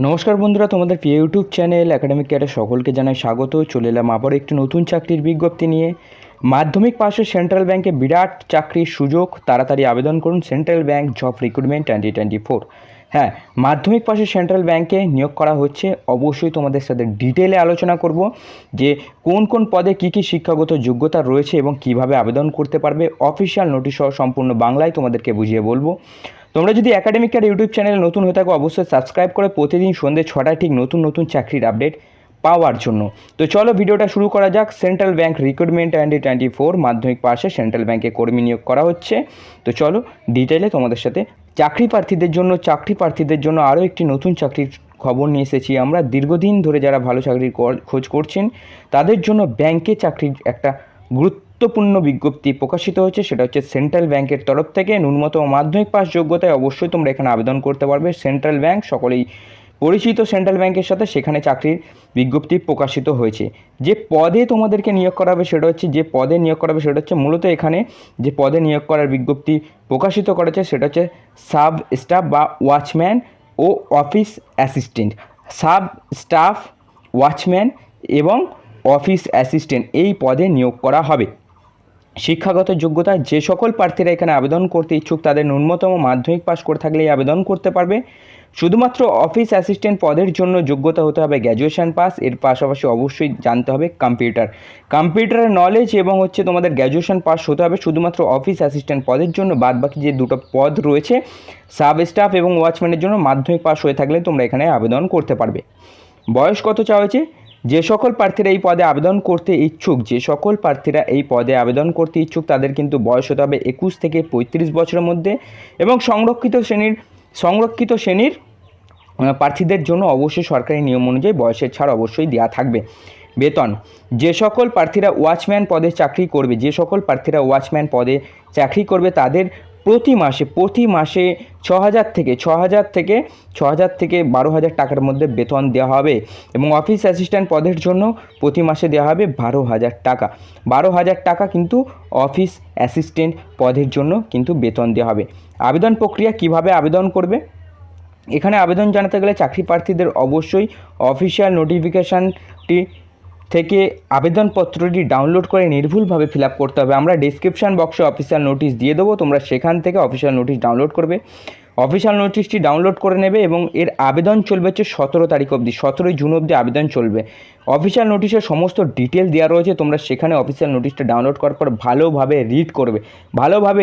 নমস্কার বন্ধুরা, তোমাদের প্রিয় ইউটিউব চ্যানেল একাডেমিক ক্যাডার সকলকে জানাই স্বাগত। চলে এলাম আবার একটি নতুন চাকরির বিজ্ঞপ্তি নিয়ে। মাধ্যমিক পাশে সেন্ট্রাল ব্যাংকে বিরাট চাকরির সুযোগ, তাড়াতাড়ি আবেদন করুন। Central bank job recruitment 2024। হ্যাঁ, মাধ্যমিক পাশে সেন্ট্রাল ব্যাংকে নিয়োগ করা হচ্ছে। অবশ্যই তোমাদের সাথে ডিটেলে আলোচনা করব যে কোন কোন পদে কী কী শিক্ষাগত যোগ্যতা রয়েছে এবং কিভাবে আবেদন করতে পারবে। অফিসিয়াল নোটিশ সহ সম্পূর্ণ বাংলায় তোমাদেরকে বুঝিয়ে বলবো। তোমরা যদি একাডেমিক ক্যাডার ইউটিউব চ্যানেলে নতুন হয়ে থাকো অবশ্যই সাবস্ক্রাইব করে প্রতিদিন সন্ধ্যে 6টায় ঠিক নতুন নতুন চাকরির আপডেট পাওয়ার জন্য। তো চলো ভিডিওটা শুরু করা যাক। সেন্ট্রাল ব্যাংক রিক্রুটমেন্ট 2024 মাধ্যমিক পাশে সেন্ট্রাল ব্যাংকে কর্মী নিয়োগ করা হচ্ছে। তো চলো ডিটেলে তোমাদের সাথে চাকরি প্রার্থীদের জন্য আরও একটি নতুন চাকরির খবর নিয়ে এসেছি আমরা। দীর্ঘদিন ধরে যারা ভালো চাকরির খোঁজ করছেন তাদের জন্য ব্যাংকে চাকরির একটা গুরুত্বপূর্ণ বিজ্ঞপ্তি প্রকাশিত হচ্ছে। সেটা হচ্ছে সেন্ট্রাল ব্যাংকের তরফ থেকে ন্যূনতম মাধ্যমিক পাস যোগ্যতায় অবশ্যই তোমরা এখানে আবেদন করতে পারবে। সেন্ট্রাল ব্যাংক সকলেই পরিচিত সেন্ট্রাল ব্যাংকের সাথে, সেখানে চাকরির বিজ্ঞপ্তি প্রকাশিত হয়েছে। যে পদে তোমাদেরকে নিয়োগ করা হবে সেটা হচ্ছে মূলত এখানে যে পদে নিয়োগ করার বিজ্ঞপ্তি প্রকাশিত করেছে সেটা হচ্ছে সাব স্টাফ বা ওয়াচম্যান ও office assistant. Sub staff, watchman এবং অফিস অ্যাসিস্ট্যান্ট এই পদে নিয়োগ করা হবে। শিক্ষাগত যোগ্যতা, যে সকল প্রার্থীরা এখানে আবেদন করতে ইচ্ছুক তাদের ন্যূনতম মাধ্যমিক পাস করে থাকলেই আবেদন করতে পারবে। শুধুমাত্র অফিস অ্যাসিস্ট্যান্ট পদের জন্য যোগ্যতা হতে হবে গ্র্যাজুয়েশন পাস। এর পাশাপাশি অবশ্যই জানতে হবে কম্পিউটারের নলেজ এবং তোমাদের গ্র্যাজুয়েশন পাস হতে হবে শুধুমাত্র অফিস অ্যাসিস্ট্যান্ট পদের জন্য। বাদবাকি যে দুটো পদ রয়েছে সাব স্টাফ এবং ওয়াচম্যানের জন্য মাধ্যমিক পাস হয়ে থাকলে তোমরা এখানে আবেদন করতে পারবে। বয়স কত চাওয়া হয়েছে? যে সকল প্রার্থীরা এই পদে আবেদন করতে ইচ্ছুক তাদের কিন্তু বয়স হতে হবে 21 থেকে 35 বছরের মধ্যে। এবং সংরক্ষিত শ্রেণীর প্রার্থীদের জন্য অবশ্যই সরকারি নিয়ম অনুযায়ী বয়সের ছাড় অবশ্যই দেওয়া থাকবে। বেতন, যে সকল প্রার্থীরা ওয়াচম্যান পদে চাকরি করবে তাদের প্রতি মাসে 6,000 থেকে 12,000 টাকার মধ্যে বেতন দেওয়া হবে। এবং অফিস অ্যাসিস্ট্যান্ট পদের জন্য প্রতি মাসে দেওয়া হবে 12,000 টাকা। 12,000 টাকা কিন্তু অফিস অ্যাসিস্ট্যান্ট পদের জন্য কিন্তু বেতন দেওয়া হবে। আবেদন প্রক্রিয়া, কিভাবে আবেদন করবে? এখানে আবেদন জানাতে গেলে চাকরি প্রার্থীদের অবশ্যই অফিসিয়াল নোটিফিকেশানটি থেকে আবেদনপত্রটি ডাউনলোড করে নির্ভুলভাবে ফিল আপ করতে হবে। আমরা ডিসক্রিপশান বক্সে অফিসিয়াল নোটিশ দিয়ে দেবো, তোমরা সেখান থেকে অফিসিয়াল নোটিশ ডাউনলোড করবে। অফিসিয়াল নোটিশটি ডাউনলোড করে নেবে এবং এর আবেদন চলবে হচ্ছে 17 তারিখ অবধি, 17 জুন অবধি আবেদন চলবে। অফিসিয়াল নোটিশের সমস্ত ডিটেল দেওয়া রয়েছে, তোমরা সেখানে অফিসিয়াল নোটিশটা ডাউনলোড করার পর ভালোভাবে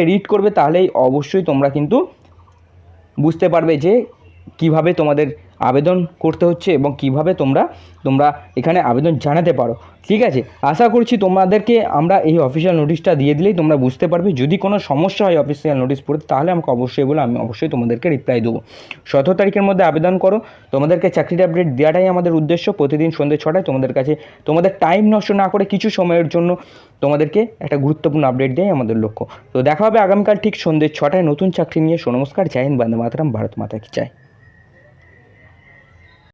রিড করবে তাহলেই অবশ্যই তোমরা কিন্তু বুঝতে পারবে যে কিভাবে তোমাদের আবেদন করতে হচ্ছে এবং কিভাবে তোমরা এখানে আবেদন জানাতে পারো। ঠিক আছে, আশা করছি তোমাদেরকে আমরা এই অফিসিয়াল নোটিশটা দিয়ে দিলেই তোমরা বুঝতে পারবে। যদি কোনো সমস্যা হয় অফিসিয়াল নোটিশ পড়তে তাহলে আমাকে অবশ্যই বলো, আমি অবশ্যই তোমাদেরকে রিপ্লাই দেবো। 17 তারিখের মধ্যে আবেদন করো। তোমাদেরকে চাকরির আপডেট দেওয়াটাই আমাদের উদ্দেশ্য। প্রতিদিন সন্ধ্যে 6টায় তোমাদের কাছে তোমাদের টাইম নষ্ট না করে কিছু সময়ের জন্য তোমাদেরকে একটা গুরুত্বপূর্ণ আপডেট দেয় আমাদের লক্ষ্য। তো দেখা হবে আগামীকাল ঠিক সন্ধ্যে 6টায় নতুন চাকরি নিয়ে। নমস্কার, জয় হিন্দ, বন্দে মাতরম, ভারত মাতা কি জয়।